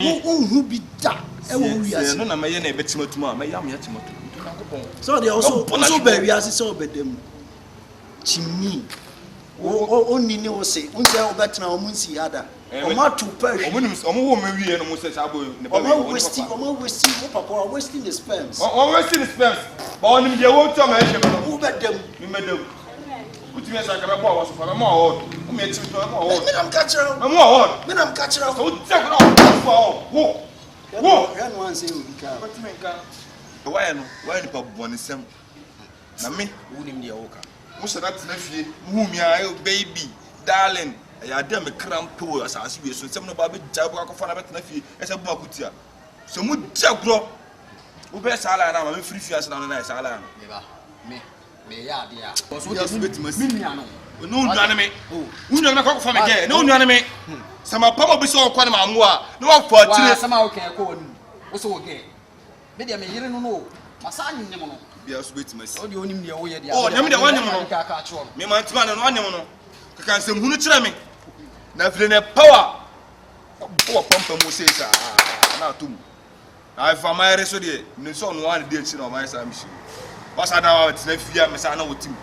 Who be that? No, na me na betimotuma, me yam yatimoto. So they also bury as so be them. Chimi. Only no say, unse obetna omunsi ada. Oma to perish. Omo me wie no mo say sabo ne ba. Oma wasting the sperms. Wasting the sperms. But onim dey wo to ma ehwe no. Who bet them? Me medam. Utimi asa kara bo awaso fa me award. O me eti to me award. Me nam catch her. Me award. Me nam catch her. So take no. Wo. Ran one say we can. What me can? Why ni pa bonisem. Na me wonim dey woka. Mo say that na fie. Mu mi ayo baby, darling. Ya dem me crampo asase we so nsem no ba be jabo akofo na bet na fie. Ese bu akutia. So mu jagro. Wo be sala na ma me free fie ase na na sala na. Me ya dia. So just bet masi. Me nua no. No nua me. Nua na akofo me ge. No nua me. Sama papa bi so okwa na ma mo a. Na wa fo atire. Wa sama o kan ko onu. Wo so wo ge. Me dia me yire no no. Masa anyem no. Bia so bet masi. O de onim de wo ye dia. Oh, nyam de wanyem no. Ka cho. Me man tima na no wanyem no. Kaka nsem hunu kire me. Na fire ne power. Bo pampa mo say sa na atum. Na fa my reso de. Ne so no wan de chi na o man sa mi shi. Wasa da wa tina fia me sa na wotim.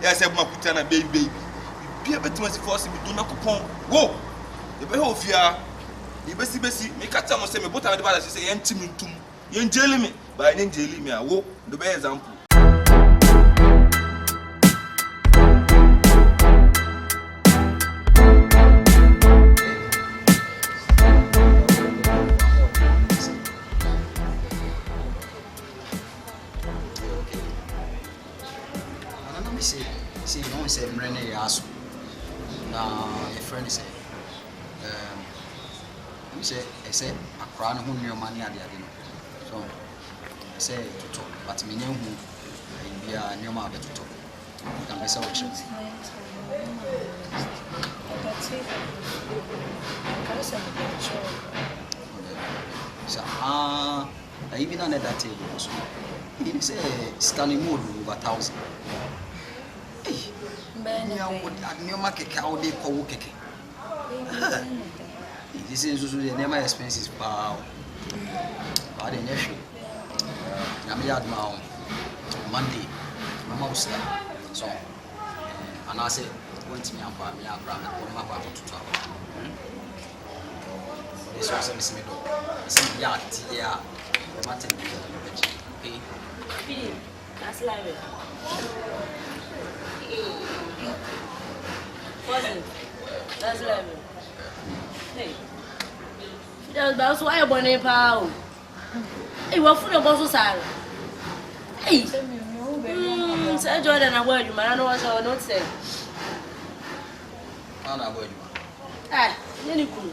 Ya se bu makuta na baby. Bia betima si force bi do na kopon. Wo. E be ho fia. E besi me kata mo se me bota me de ba say yen tim ntum. Yen jeli me. Ba yen jeli me a wo. Do be example. See, no one said Rene Asu. Now, a friend said, I said, a crown who knew money at the other. So, I said to talk, but me knew who be a new mother to talk. And I saw it. So, I even on that table also. He said, scanning mode over 1,000. This is the name expenses power. But in issue, I'm yard now Monday, most so and I said, went to me and buy me a brand and my papa to travel. This was a middle. Some yard, yeah, the matter. Philip, that's like cousin, that's like hey. That's why I'm born in power. Hey, what food about so sad? Hey, say Jordan, I wear you, man. I know what I not say. I know what you ah, you cool.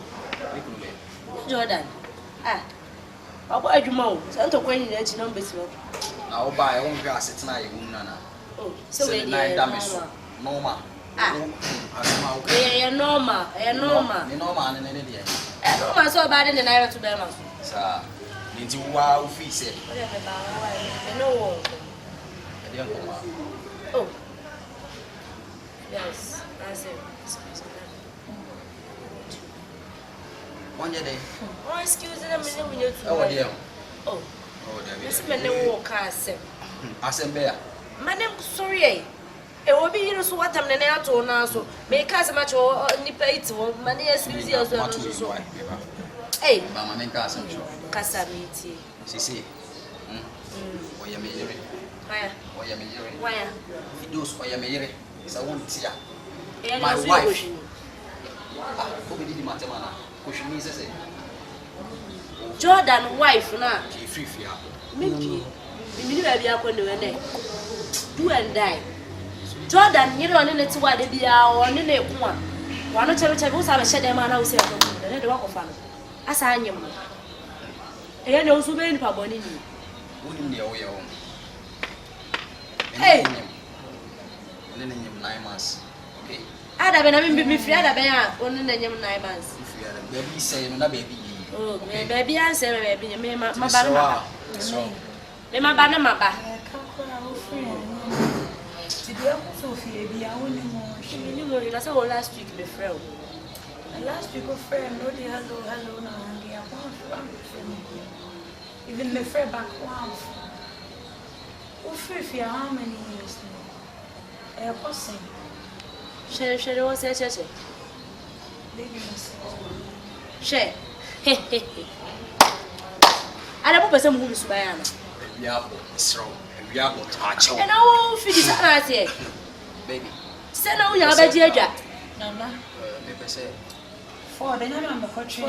Jordan, ah, I wear you more. So to when you let you know better. Now buy one grass at night, Nana. Oh, so we normal. Ah, yeah, normal, normal, and an idiot. I saw bad in the night to them. Sir, into wow, feast. No. Oh, yes, that's it. One day. Oh, excuse me, when you oh, dear. Oh, this man walk us. Assemble. My name, sorry, it will be you so what I'm the nail to now, so make us a match or nipate or money as easy as well. Hey, Mamma and Castle. Casamiti. See, why am I? Why am I? Why? He does why am I? It's a one tear. My wife. Who did matter? Pushing me, say Jordan, wife, now. Free fear. Maybe. You may be up on the day. Do and die. Jordan, you don't need to why they be our only one. One of the tables have a shed man out there. The walk of fun. As I am. I know so many people in you. Wouldn't the way home? Hey, 9 months. Okay. I'd have been me free at a bear only 9 months. If you are a baby, say no baby. Oh, baby, I say, baby, my banana. My banana. That's all last week, my friend. Last week, friend, no, hello, now, Even my friend back home. For how many years now? A person. Share was a church. Baby, Share. I don't put some moves by Anna. We are strong. We are going to hatch. And I won't finish that, Baby. Send out your idea. no. Maybe say. For the name of the country,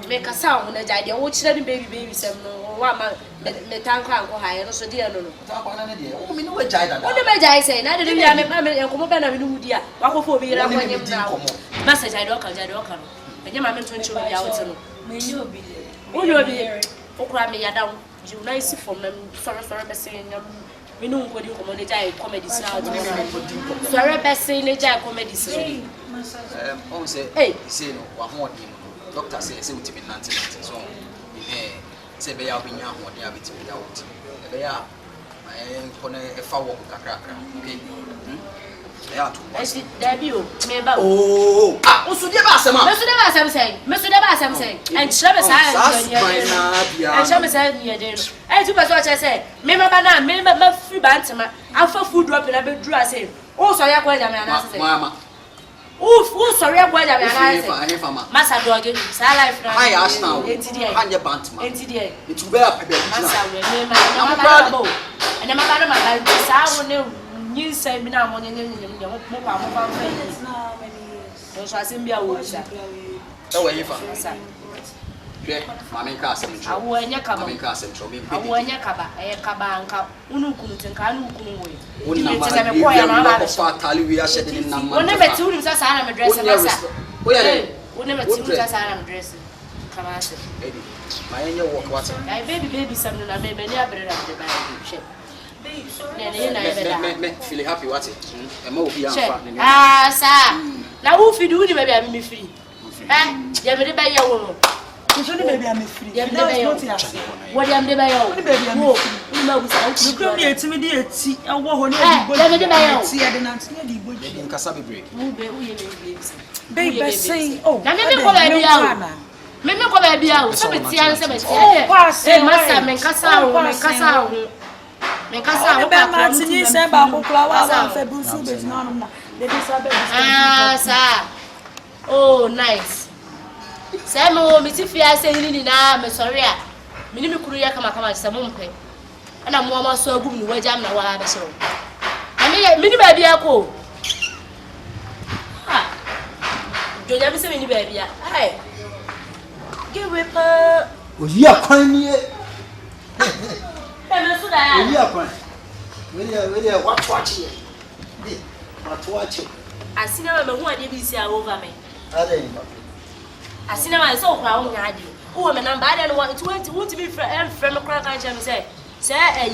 Make a sound when I watch that baby some one metal can't go higher, so dear. No, Oh, we know what Jada. what did I say? Neither did I make my come up and I knew dear. What for be around when you now? Message I don't come. And your mamma 20 hours. may you be Oh, you'll be here. Oh, cry me down. You nice from them. Sorry, saying, we know what you comedy comedy sound. Sorry, best saying a jack comedy sound. Oh, say, hey, say no, one more thing. Doctor says it will be 19. So, say, they are being young, what they are between out. They are. I ain't going to follow a cracker. Okay. I see debut, maybe. Oh, also the Bassam. Mr. Bassam saying, and Shabba and Shabba said, near dinner. I do what I say. Remember, banana, remember my free bantam. I'll for food drop in a bit dry saying, oh, sorry, I quite a man. Mamma. Oh, sorry, I quite a man. Massa Massa dog, Salai, hi, Ashtown, and your bantam. It's better. And I'm you say me now, money, so I seem be a wood. Oh, if Mammy Castle, I wear your cover, Mammy Castle, show me. I wear your cover, a cabanca, Unukunt and Kanu. We are shedding in number. One never told him that I am addressing. We never told him that I am addressing. Come on, baby. My angel walk water. I baby something I made many other of the bag. Feel happy, what's it? And more be ah, sir. Now, if you do it, maybe I'm free. You're very bad, your baby, I'm free. What am the bayo? You know, you come here to me, dear. See, I want to see, I didn't see the good in Kasabi break. Baby, say, oh, now maybe come baby out. Maybe come baby out. Somebody answer me. Oh, Master, make us out. Make us out. Martin, send back to Flower, February, no, ah, sir. Oh, nice. Samuel, Miss Fia saying, I'm sorry. Minimum Korea come out some monkey. And I'm more so good in the way I'm now. I mean, mini baby, I go. Don't ever say mini baby. Hey, give whip her. Was you a coin yet? I'm We are fine. We are watching. What watching? I see now who I did see over me. I see now I saw how I did. Oh, I'm not bad and want to be from a crack and say, sir, a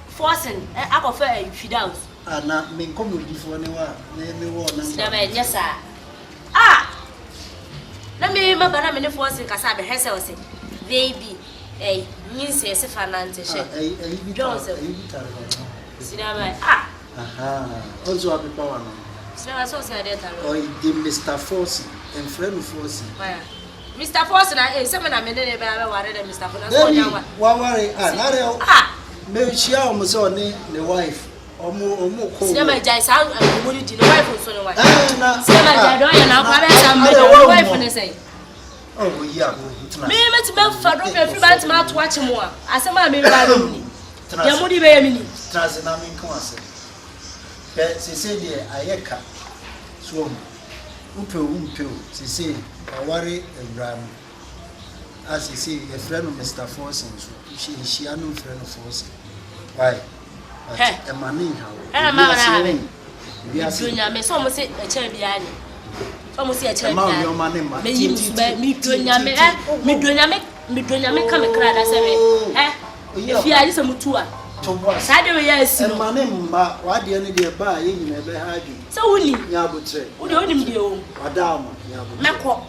forcing I prefer a feed out. And not me come with before anyone. Yes, sir. Ah, let me remember how many forcing Casabe has said, baby, a means a finance. Joseph, ah, aha, also a power. So I saw that. Or the Mr. Force and friend Force. Mr. Force and I, 7 minutes, Mr. Force. What worry? Ah, maybe she almost on the wife. Or more cold. Never dies out and would you the wife or so. Wife when they say, oh, yeah, me met Bell for every man's mouth watching more. I said, my baby, Yamudi baby, Transinamic concert. She said, I eka swim. Umpe, she said, I worry and ram. As you see, a friend of Mr. Force, she a new friend of Force. Why? A money, how? And a man having. We are doing a mess almost a chair behind you. Almost a chair behind me. Me doing me come a crowd. I say, if you are some tour. Saturday, yes, and my name, why do you need a bar in a behind you? So, will you? Yabutre, would you only do? Madame, Mako.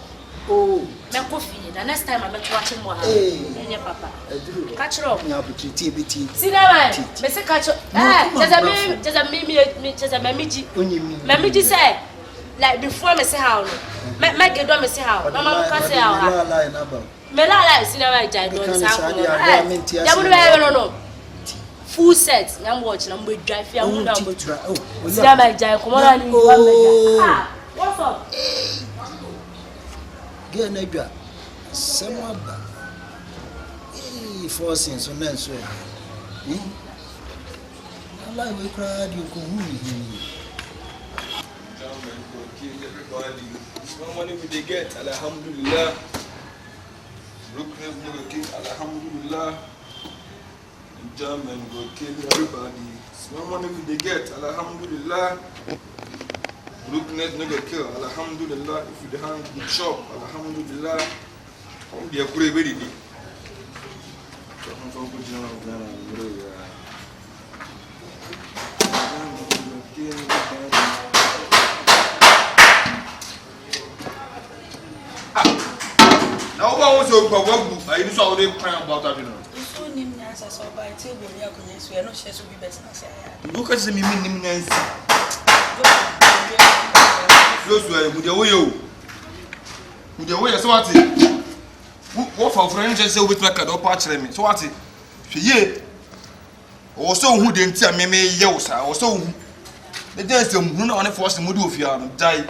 Oh, Mako, the next time I'm watching more. And your papa. Catch up. Yabutre, TBT. See that man, Mr. Catch up. Just a mimiji. Mamiji said, like before, Mr. How. Make a drum, Mr. How. Mamma can say how. Melala cinema jai don no. Full set. Nam watch nam we drive here mu na go. Cinema jai come on ni one media. Ah, what's up? Get na dwa. Semwa ba. Forcing so na so. Allah we crowd you ko hu ni. Everybody. Small money we they get, alhamdulillah. Brokenheart no go kill, alhamdulillah. German go kill everybody. Small money we they get, alhamdulillah. Brokenheart no go kill, alhamdulillah. If you the hand good shop, alhamdulillah. Come be a kure very di. Come from good job, now what was your book? I didn't saw they crying about that, you know. So nim na sa so by table ya ko yesu e no share so bi best na say ya. Look at me nim nansi. Those were with the way you. With the way so what? What for friend just say with my card up patch me. So what? Ye. O so hu de ntia me ye wo sa. O so hu. The dance dem hu na one force mu do ofia no. Jai.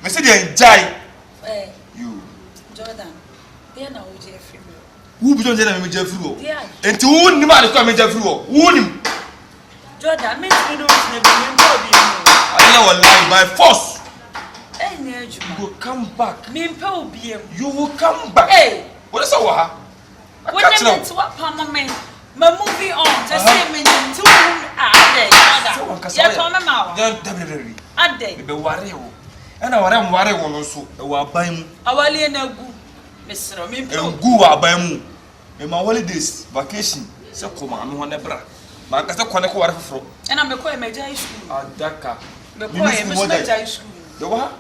Me say dey jai. You. Jordan. There na oje free. Who be Jordan na me je free o? Enti who ni ma de ko me je free o? Who ni? Jordan, me no na be me no be. Allah wallahi by force. You will come back. Me mpe obiem. You will come back. Hey. What is that? What you meant to what palm me? My movie on. Just say me to there. Yeah, palm me ma. Definitely. Ade. Be worry o. And I worry one so. E wa ban mu. Awale na gu. Mesro me mpe. Gu wa ban mu. E ma holidays, vacation. Se koma no na bra. Ma ka se kone ko ware foforo. E na me ko emeja school. Adaka. Me ko emeja school. The what?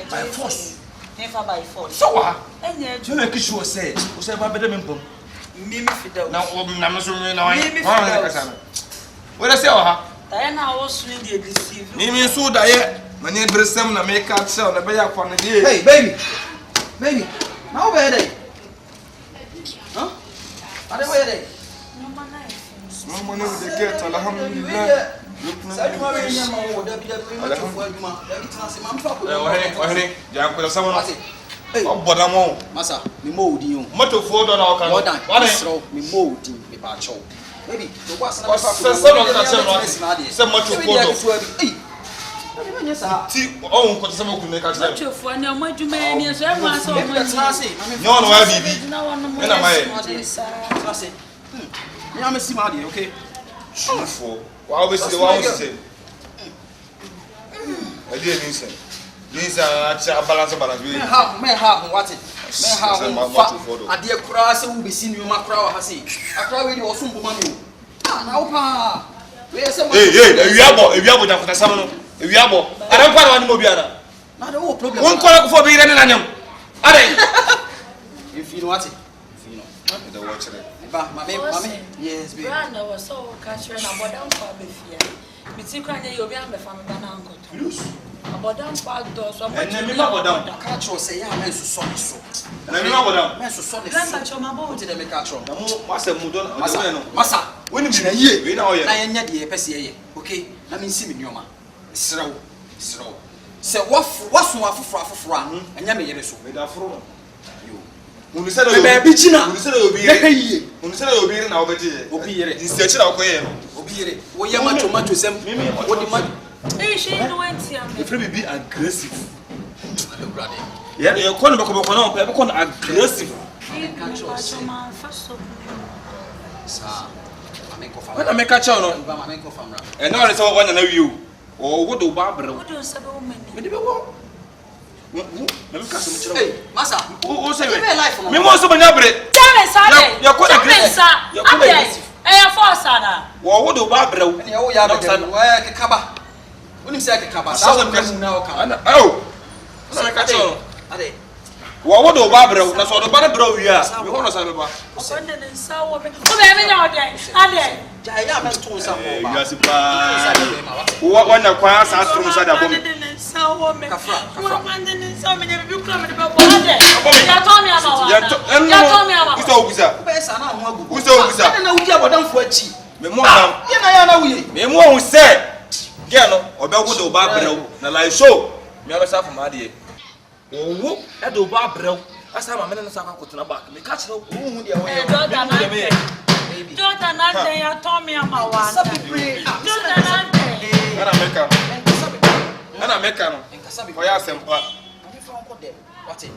By force. Never by force. So what? Enye you make sure say ba bede me mpom. Mimi fidel. Na na me so me na wan. Mimi fidel. What say ha? Daye na wo so dey deceive. Mimi so daye. Na nye bresem na make out sell na be ya kwa na dey. Hey baby. Baby. Now where dey? Huh? Are they where dey? No man life. Small money we dey get, alhamdulillah. Masa, me molding you. Moto for don our can. What is wrong? Me molding me ba chow. Baby, the what's na some moto for. Ti o nko tse mo kun ka tse. Moto for na mo dwuma ni so e ma so mo. No no wa bibi. Me na mai. Me am see ma dey, okay? Shufo. Wa always the one who say. I didn't listen. These are balance. Me have what it. Me have ade kura se wo besi ni ma kura wa ha se. Akura we dey osumbo ma mi o. Ah na wo pa. We say ma. Ewiabo da kota sam no. Ewiabo. Adam kwa na wani mo biara. Na the whole problem. Won kola ko fo bi re na nyam. Ade. If you know what it. If you know. The watch it. Ba mama. Yes baby. Brand was so catch na bodam kwa be fia. Biti kwa nye obi am be fa me ba na ankoto. Lose. Abodam kwa do so mo. And me ma bodam. Catch us say ya men so so. Na me ma bodam. Men so Grandpa choma bo. What did they make catch on? Na mo wasa mu don. Masa. Woni China ye. We na o ye. Na yenya de pese ye. Okay? Na me nsi me nyoma. Srew. Se wafu afoforo a anya me yere so. Me da foro no. Unu se do be china. Unu se do obi yere. Unu se do obi yere na obeje ye. Obi yere. Nsi achi na okoye no. Obi yere. Wo ye ma tomato sem. Wo di ma. She no went here. The free be aggressive. Brother. Yeah, you call me bako na pe bako aggressive. Choma first of Sa. Amenko fam. When I make a chow no. Ba amenko fam ra. And now it's all one na wiu. O wo do ba bro. what do you say about me? Me de be wo. Na me ka so me chira. Hey, masa. O say me. Me Me mo so banya bre. Tell me Sunday. Ya ko aggressive. Ya ko aggressive. Eh force ana. Wo do ba bro. Ene ya wo ya be dem. Wa ke kaba. Onim say ke kaba. Sa wo dem na o ka. Oh. Na me ka chow. Ade. Wo do ba bro. Na so do ba bro wi a. Me ho no sa me ba. Konde den sawo me. O be me nya ode. Ade. Ja ya men to sa mo ba. You are super. Wo wanya kwa sa strum sa da bom. So woman. Kafra. And then so many people come to the board. You told me about You told me about. Best and I'm Who's over? I don't know what I'm for chi. Me mo na. You know we. Me mo who say. Girl no, oba go do ba brew. Na like show. Me abesa for my dey. Owo, e do ba brew. Asa ma me na sa akwakoto na back. Me catch no. Who dey away. Baby. Don't another you told me about one. Don't another. Ana meka no. Oya sempa. What is?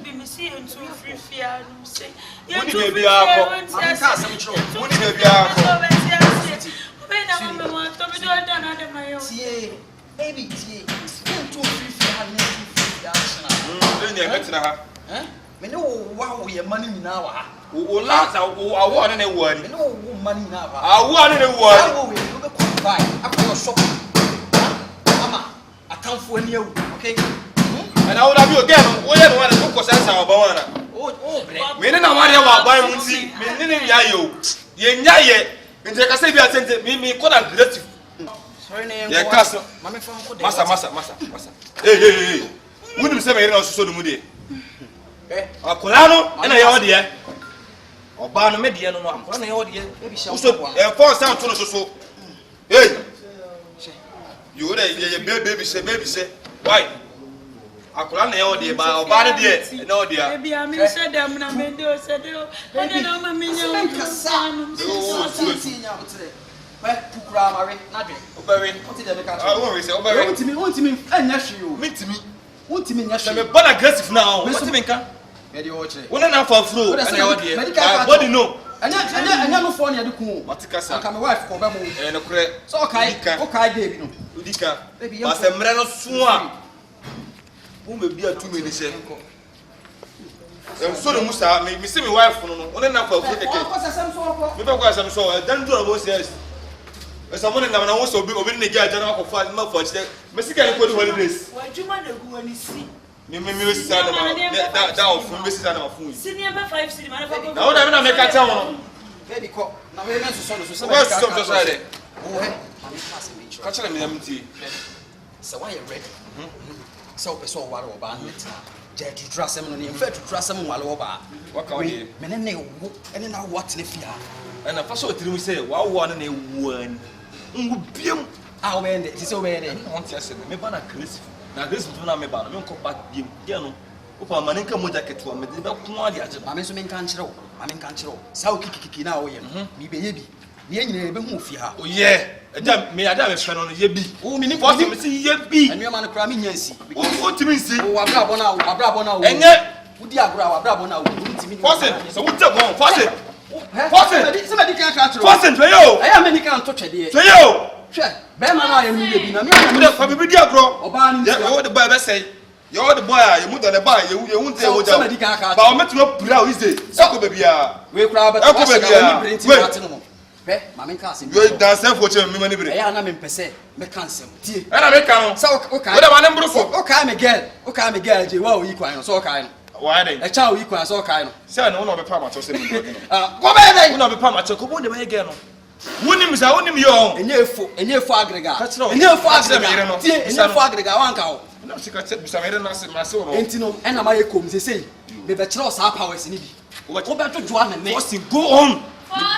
Be me see into free fear say. You baby akọ. I'm say me true. Who baby akọ. When I want to be don't another my own. See, baby, see. Into free fear and Ni betina ha. Me no wow we money na wa. O last awo ne wo ani. Me no money na wa. Awo ne wo ani. Awo we no be buy. Akọ shop. Mama, atamfo ani awu. Okay? And I would have you again. We don't want to go sense our banana. Oh, bre. Me na wa wa buy munti. Me ni nya yo. Ye nya ye. Nje ka say bi atente me call am creative. Sorry name. Ye kaso. Mama fa ko de. Masa. Hey. Wouldn't say me na so do mu de. Akola no na ye wo de. Oba no me de no akola na ye wo de. So for sound to no so. Hey. You baby say. Why? Akola na ye wo de ba oba ne de na wo de. Baby I mean said them na me do said you. I don't know my minya. Pukura mare na de. Obawe. What did they catch? I won't say obawe. Ontimi enya hwe o. Mentimi. Ontimi nya Na hwe. me born aggressive now. What me nka? Me de wo kire. Wona na fa fro na ye wo de. Body no. Anya no phone ya de ku. Matikasa. Aka me wife ko ba mu. No kure. So okay dey bi no. Udika. Ba se mre no so a. Wo me bia tu me ni se. So no musa me see me wife no no. Wona na fa fro keke. Ko sesem so ko. Me ba ko asem so. Dan do na bo se. Someone in na wo so obi ne ga jana ko fa ma fa chide. Me sika ni ko di holidays. Wajuma na gu ani si. Me si sa na ma. Da ofu me si sa na ma fun. Senior 5 city man fa. Na wo da me na me ka tell no. Baby ko. Na we men so so. Wo so so de. Oh eh. Mami pass me try. Ka chere me am ti. So why you ready? So person ware oba net. Je tutura sem no ne mfa tutura sem wale oba. Waka wo de. Me ne wo ene na what ne fia. Na fa so tiri mu say wa wo na ewu ani. Ngu biem. Ah o bende, ti se o bende. On ti ase me ba na aggressive. Na aggressive to na me ba no me nko back biem. Dia no. O pa ma nka moja keto me de ba ko ade age. Mame so me nka nkyere wo. Mame nka nkyere wo. Sa o kikiki na wo ye no. Mi be ye bi. Ni enyina ebe hu ofi ha. O ye. Ada me fe no ye bi. O mi ni Force me say ye bi. Enu ma no kra me nyansi. O ti mi nsi. O abrabo na wo. Enye. Wudi agro wa abrabo na wo. Ti mi ni. Force. So wo te go. Force. Se me di kan ka kyere wo. Force to yo. Aya me ni kan to twede. To yo. Hwe. Be ma na ye mi bi na me Wo de fa bibi di agro. Oba ni. Yo de boy be say. Yo the boy you move the boy you won't say wo ja. Ba o metu pura o ise. So ko baby a. We kra ba to ka ni print party no. Hwe, mame nka asem. You dance for me mani bre. Aya na me mpese me kan sem. Tie. Ana me kan no. Sa o kai. Wo de ma ne mbro so. O kai me girl je wa o yi kwan no so o kai no. Why dey? E cha o yi kwan so o kai no. Say no be pa ma cho say me no. Go be dey. No be pa ma cho ko bo de ma girl no. Wonim yo. Enye efo agrega. Tie, enye efo agrega wan ka ho. Na sika che bisa mere na se ma se wo. Enti no ena ma ye kom sesei. Me be kire o sa powers ni bi. Wo be to joa na me. Forcing go on.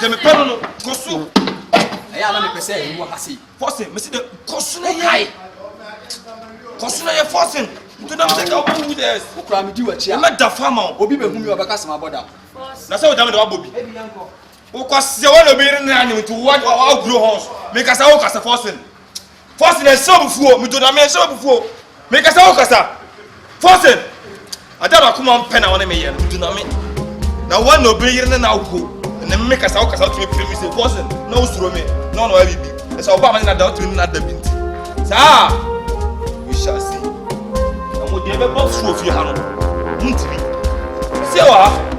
De me pano no koso. Eya na me pese e wo hase. Forcing me see the koso na ye. Koso na ye forcing. Nto na me take out who this. Wo kra me di wa chia. Me da farmer. Obi be hu mi obeka sama boda. Na se wo da me da wa bobi. Ebi yanko. Wo kwase wo no be rin na to what grow horse. Me kasa wo kasa forcing. Forcing e so bufuo, me to da me so bufuo. Me kasa wo kasa. Forcing. Ada ba kuma mpe na wona me ye no do na me. Na one no be rin na wo. Na me kasa wo kasa to me pre me say forcing. Na wo suro me. Na no wa bibi. E so ba ma na da to ni na da binti. Sa. We shall see. Na mo de be boss show fi ha no. Ntimi. Se wa.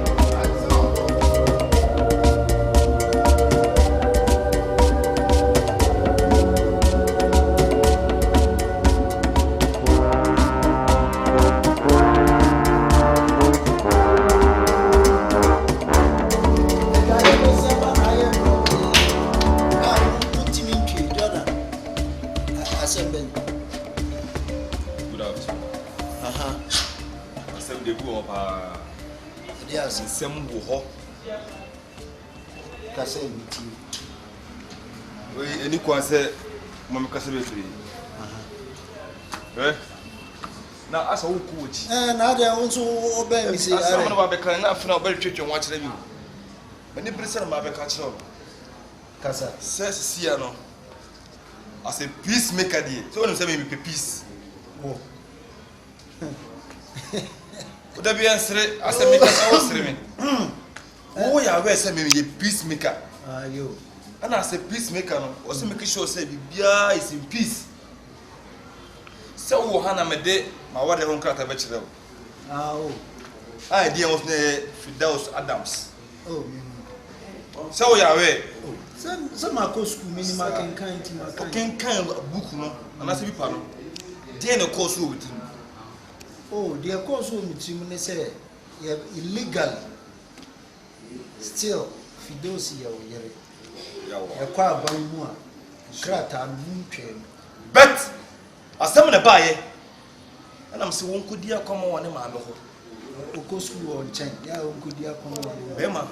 Yes. nsɛm wɔ hɔ Kasa miti. we ɛni kwan sɛ mɔmi kasa bebree na asa wo ku wɔkyi Na de nso obɛ mi se asa are. mo ba bɛka na afena ɔbɛ twetwe ho akyerɛ bi o mani bere sɛ ma bɛka kyerɛ o Kasa. sɛ sisia no as a peacemaker deɛ sɛ wɔnim sɛ memi pɛ peace Wo. woda bi ɛnsere asɛ meka sɛ wosere me wo yɛ aware sɛ memi yɛ peacemaker Yo. ɛna as a peacemaker no ɔsɛ make sure sɛ biribiara is in peace sɛ wowɔ ha na mede ma wade ho nkrata bɛkyerɛ wo Oh. a ɛdeɛ wɔ so no yɛ Fidelis Adams Oh. sɛ woyɛ aware Sɛ ma kɔ school minima kenkan ti ma kan. ɔkenkan book no anaasɛ bipa no deɛ ne kɔɔ so wɔ wɔ Oh, the course of meeting ne say you illegal still fidosi ya oyere. Ya kwa aban mu a krata no ntwem. but asɛm ne baayɛ ɛnam sɛ wɔnkɔdi akɔma wɔ ne maame hɔ Oko school on chen. Ya onkodi akon wɔ. bɛrima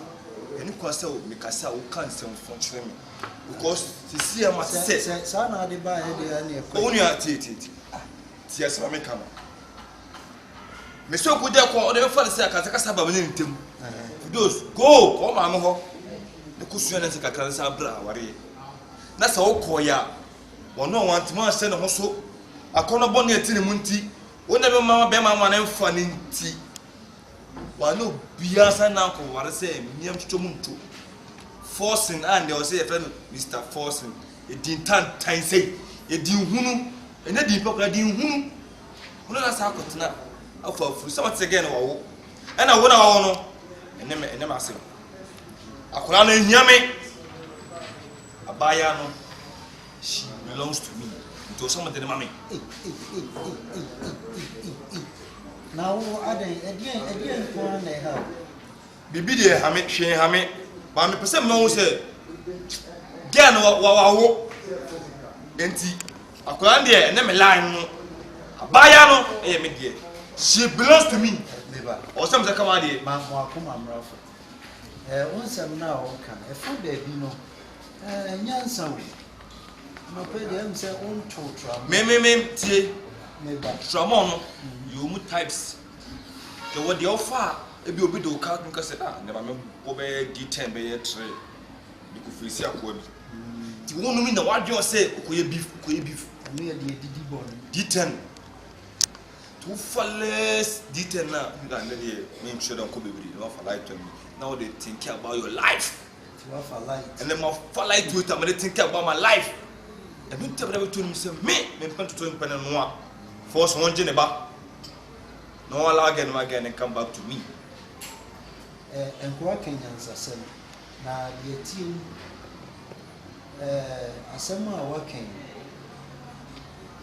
ɛne kwa sɛ mekasa a woka nsɛmfo kyerɛ me because sisi a mate sɛ Sa na de ba ye de ane ekɔ. ɔwonua tie asɛm a meka no mesɛ ɔkɔdi akɔ ɔde bɛfa de sɛ akasakasa ba me ne ntɛm Fidelis go kɔɔ maame hɔ ne kɔsua ne sɛ kakra ne sɛ abrɛ awareɛ na sɛ wokɔɔyɛ a wɔno a wantema ahyɛ ne ho so akɔnɔ bɔ ne ati ne mu nti wone bɛma bɛma ma ne mfa ne nti wane obiara sa na akɔware sɛ mmiam twitwa mu nto forcing a ndeɛ ɔsɛ yɛfrɛ no Mr. Forcing ɛdin tantan sɛi ɛdin hunu ɛnyɛ din pɛ koraa din hunu wono na sa akɔtena afa afuru sɛ wɔte sɛ gɛ ne wɔwo ɛna wo na wɔwo no ɛnɛ me asɛm akɔraa no ahia me abaayaa no she belongs to me nti ɔsɛ mɔde ne ma me Na wo adan edian ko na e ha. bibi deɛ hame hwee hame ba mepɛ sɛ mma wo sɛ gɛ no wawo enti akɔraa deɛ ɛnɛ me line no abaayaa no ɛyɛ me deɛ she belongs to me Meba. ɔsɛ me sɛ kama deɛ Ma mo akoma mrafo. Onsam na o kan. E fa ba bi no. Nyansa wo. No pe de am say on totra. me tie Meba. tramon no you mu types the what the offer ebi obi do ka nka sɛ ne ma me wo be D10 be yɛ 3 de ko frisi akoa bi ti wo no mi na wadwe sɛ okoyɛ beef Me ye de didi bon. D10 to falles D10 na ne de me ntwe don ko bebri no for life to me now they think about your life To have a light. and then my for life to it I'm they think about my life and don't tell me to me say me pen to pen no force one gene ba no allow again and come back to me Nkwa Kenyans asem na de tim asem a waken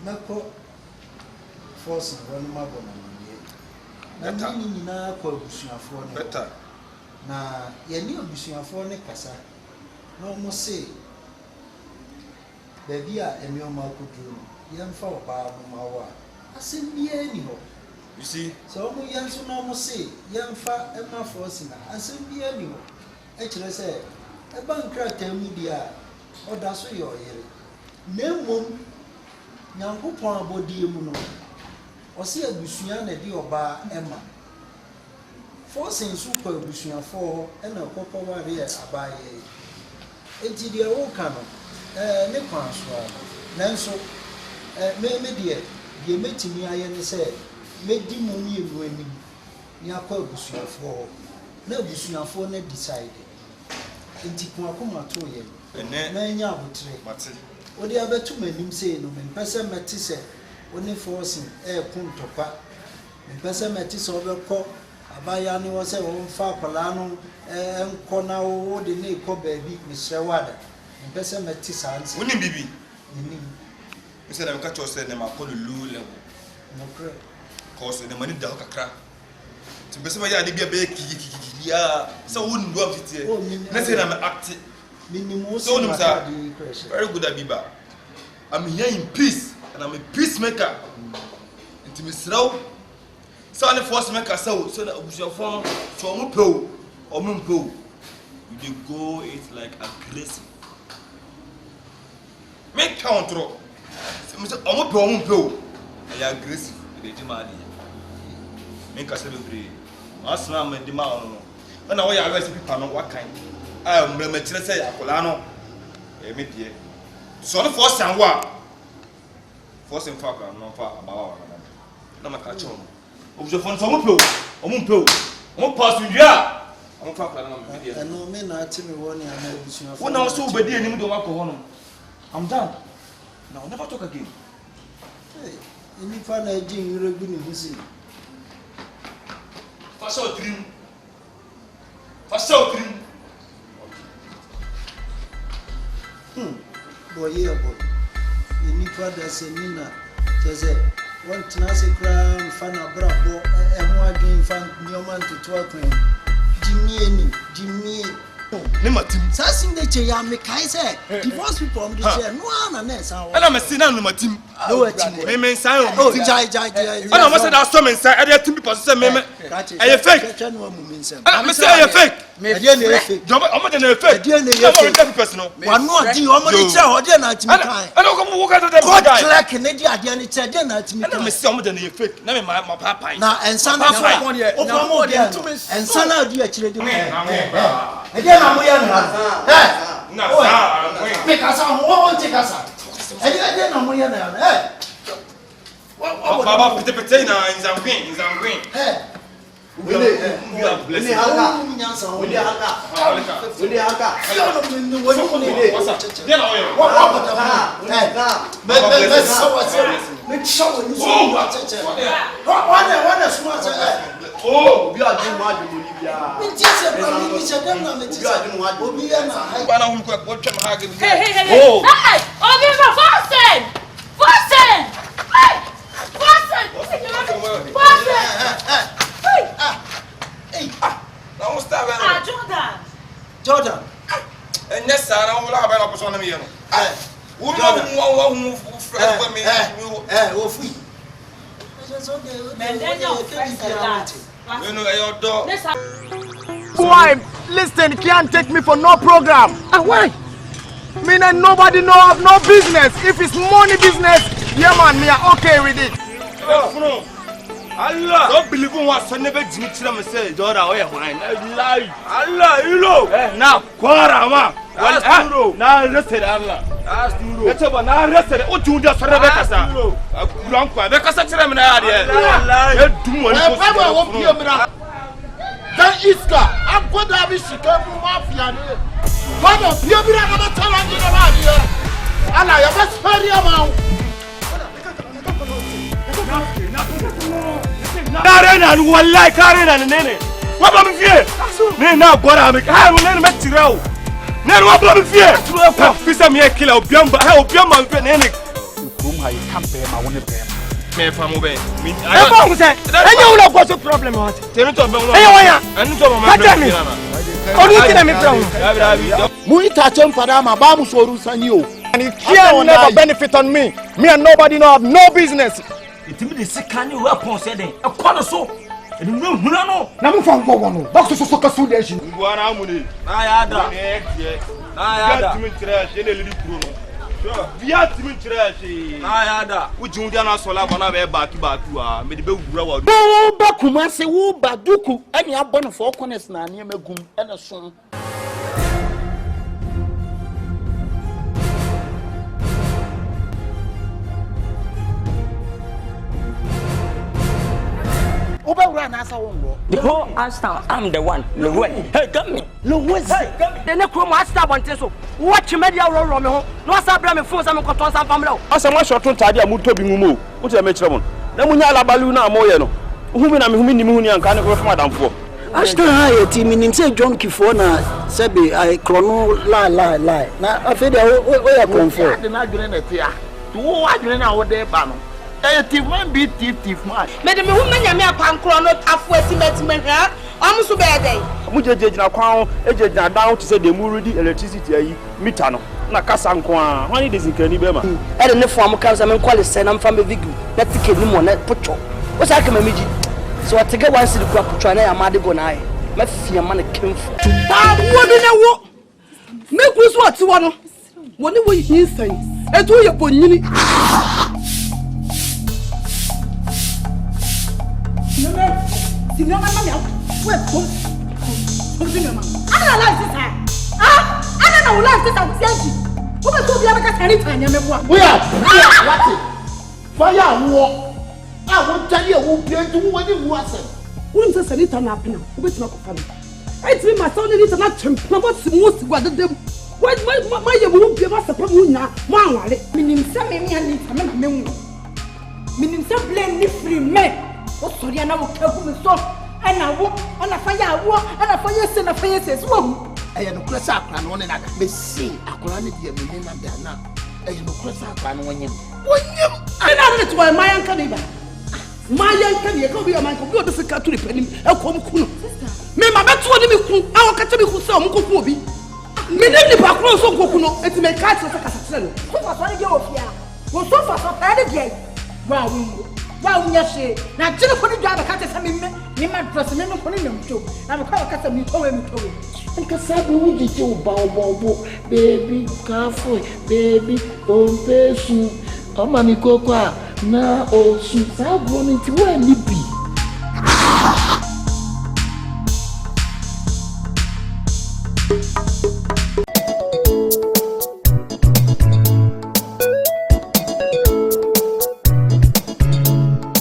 nako force won ma bona na Better. ni nyina kwa abusuafo ne better na ye ni abusuafo ne kasa na mo se baby a enioma koduru ye mfa oba ma wa asem bia ni ho you see so mo yan so na mo se yan fa e ma force na asem bia ni ho e kire se e ba nkrata mu dia oda so ye oyere na mom nyankopon abodie mu no o se abusua na di oba e ma force nso kwa abusua fo e na kokko ware e abaye enti dia wo ka no ne kwan so nanso me die metimi aye ne se medi mo ni enu ani ni akwa abusuafo na abusuafo na decide enti ko akoma to ye ene na nya abotre mate odi abetu manim sei no mpese meti se oni forcing kuntopa mpese meti se obekọ abaya ni wo se wo mfa akwala no enko na wo de ne ikọ baabi misrewada mpese meti sanse woni bibi ni you say na ka cho say na ma ko lu level no kre cause the money da kakra ti be se ma ya de bia be kiki ya so woni do am fitie na say na me act minimum so woni sa di question very good abiba I'm here in peace and I'm a peacemaker inti me sraw So the force make us so that your phone so mumpo or mumpo. You go it like aggressive. Make counter. Mumpo. I aggressive. They demand. Make us celebrate. As now me demand. And now I arrest people what kind. I am me say akolano. Me die. So the force and what? Force in fact no far about. Na catch on. Obje fon so mumpo. Mo pass you ya. I'm talking about me. I know me na ati me woni ana busuafo. When I was so bad here, I'm done. Now never talk again. Hey, inifa na ejin iregu ni husi. Fast dream. Boy, yeah, boy. Inifa da se nina teze. Want na se kra mfana brabo e ho adwen fan nyoman tutu akwan. Jimmy. Name team. Sassing the chair, me Kaiser. Divorce people on the chair. No one, and I'm a sinner, no team. No, team. Women sign. Oh, Jai. I don't want to have some inside. I didn't people say, "Meme, are you fake?" I'm saying, "Are you fake?" Me dear, fake. I'm not a fake. I'm personal. One more, do you want to tell or dinner to me? I don't come walk out of the clerk in the idea, it's a dinner to me. I'm something you fake. Never mind my papa. Now, and son of more than 2 minutes, and son of the actually. Again, I'm make us on one take us out. And again, I'm going to Baba Peter in Zambin. Hey, Oh, we are doing what you Hey, Jordan. And yes, I don't have an opportunity. Boy, listen, can't take me for no program. Why? Me and nobody know of no business. If it's money business, yeah man, me are okay with it. Allah, don't believe in what son never did to say, daughter, wine. Allah, you know. Now, Quarama. Now, rested Allah. That's about now rested. Oh, you just Rebecca. Rebecca, such a man. Then Iska, I'm going to have a chicken mafia. What of you? I'm not telling you about here. And I am a very amount. Karen and one like Karen and Nene. What am I here? Now, what am I going to make you? Now, what am I here? Fisa me a killer, Biamba, how Biamba and Nene. Whom I can't pay my own pay. Me from away. I don't say, I know what's the problem. Tell me to and it can never benefit on me. Me and nobody know have no business. It means the second weapon said a corner so. And no, Namu from Bono, Box of Soccer Sudation. I Via Timmy Trash. I would you down as well have back to me the bill. Oh, Bakumasi, who Baduku, and you have one for corners now near Megum and a song. the whole Ashtown, I'm the one. Hey, come me. The next room, Ashtown wants to watch media roll. No, Sabram for some cotton family. As a much short time, I moved to Bimu. What's a match? Namunya Baluna Moyano. Who mean I'm Humini and can't go for Madame for. Ashton high team in say John Kifona Sebi I chrono lie. Now I feel where I come from. The not doing it here. To what you know what they ban. Thief man be thief man. Madam, woman, you may have chrono halfway cement. I'm so bad day. Muja na crown, agent down to say the Muridi electricity, Mitano, Nakasanqua, when it is in Canibema. I don't know for my cousin and quality, and I'm from a big. Let's take him on that put. What's I can manage? So I take one city crop trying to amadi go na. My fear man came for. Ah, what do you want? Make us what you want. What do you say? I do your pony. No, wait, I don't like this. I don't know like this. I'm saying, who can do the other anytime? We are what? Fire war. I won't tell you who played to when it wasn't. Wouldn't say anything happen. Who is not coming? It's me, my son, it's not champion. What's the most what the them? Why, you won't be a master problem now? Mamma, meaning some men need to make me. Meaning some blame me free men. What sorry, I know careful so. And I walk on a fire walk and a fire send a fire says, Whoa, I am a cross up and one and I may see a quality of the name of their now. I am a cross up and when you. I know that's why my uncle neighbor. My uncle, you go be a man who go to the country penny. I'll come cool. Me, my best one, I'll catch me who saw Mukobi. Me, never back close on Kokuno, and to make cats of a castle. What was I go here? Was so far from that again. Wow, yes, now Jenna put it down a cat as me, my dress and then putting them too. I'm a cat of me, told me to it. And Casabu, we did you bow, baby, careful, baby, don't pay soon. Oh, Mammy Coca, now, oh, she's out going into where me be.